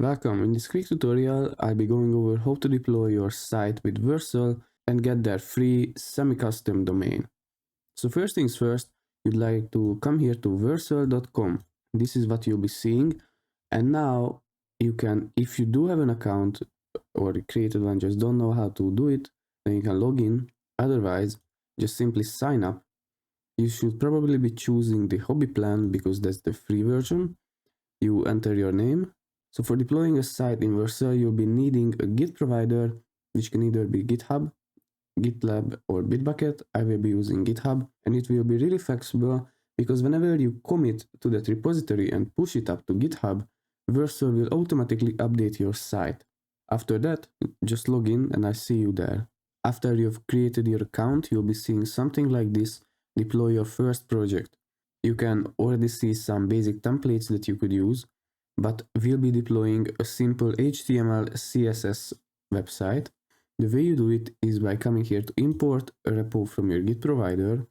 Welcome. In this quick tutorial, I'll be going over how to deploy your site with Vercel and get their free semi-custom domain. So first things first, you'd like to come here to vercel.com. This is what you'll be seeing. And now you can, if you do have an account or created one, just don't know how to do it, then you can log in. Otherwise, just simply sign up. You should probably be choosing the hobby plan because that's the free version. You enter your name. So for deploying a site in Vercel, you'll be needing a Git provider, which can either be GitHub, GitLab, or Bitbucket. I will be using GitHub, and it will be really flexible because whenever you commit to that repository and push it up to GitHub, Vercel will automatically update your site. After that, just log in and I see you there. After you've created your account, you'll be seeing something like this: deploy your first project. You can already see some basic templates that you could use, but we'll be deploying a simple HTML CSS website. The way you do it is by coming here to import a repo from your Git provider.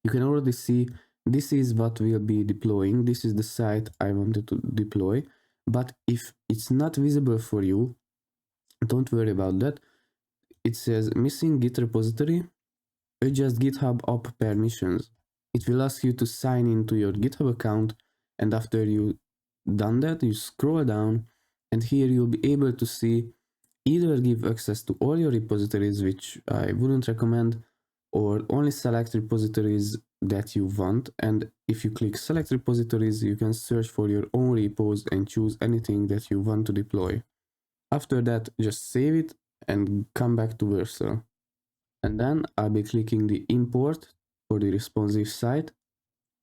You can already see this is what we'll be deploying. This is the site I wanted to deploy. But if it's not visible for you, don't worry about that. It says missing Git repository, adjust GitHub app permissions. It will ask you to sign into your GitHub account, and after you done that, you scroll down, and here you'll be able to see either give access to all your repositories, which I wouldn't recommend, or only select repositories that you want. And if you click select repositories, you can search for your own repos and choose anything that you want to deploy. After that, just save it and come back to Vercel. And then I'll be clicking the import for the responsive site.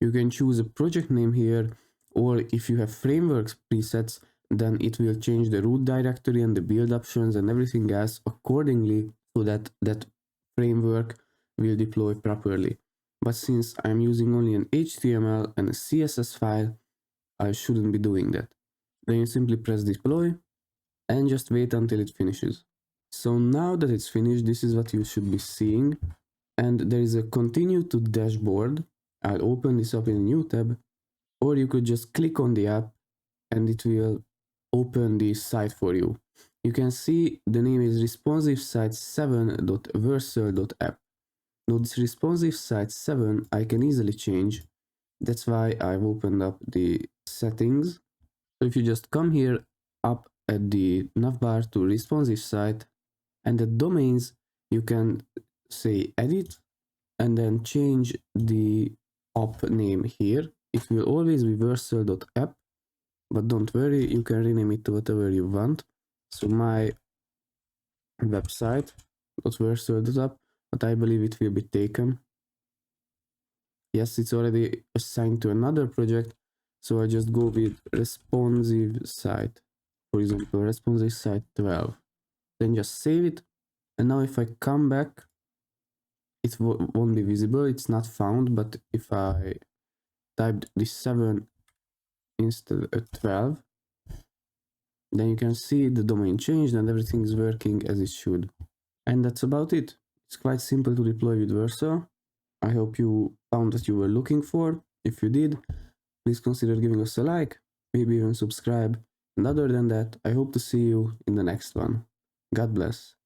You can choose a project name here, or if you have frameworks presets, then it will change the root directory and the build options and everything else accordingly so that that framework will deploy properly. But since I'm using only an HTML and a CSS file, I shouldn't be doing that. Then you simply press deploy and just wait until it finishes. So now that it's finished, this is what you should be seeing. And there is a continue to dashboard. I'll open this up in a new tab, or you could just click on the app and it will open the site for you. You can see the name is responsive site 7.vercel.app. Now this responsive site 7 I can easily change. That's why I've opened up the settings. So if you just come here up at the navbar to responsive site, and the domains, you can say edit and then change the app name here. It will always be vercel.app, but don't worry, you can rename it to whatever you want. So my website.vercel.app, but I believe it will be taken. Yes, it's already assigned to another project, so I just go with responsive site. For example, responsive site 12. Then just save it. And now if I come back, it won't be visible, it's not found, but if I typed the 7 instead of 12, then you can see the domain changed and everything is working as it should. And that's about it. It's quite simple to deploy with Vercel. I hope you found what you were looking for. If you did, please consider giving us a like, maybe even subscribe. And other than that, I hope to see you in the next one. God bless.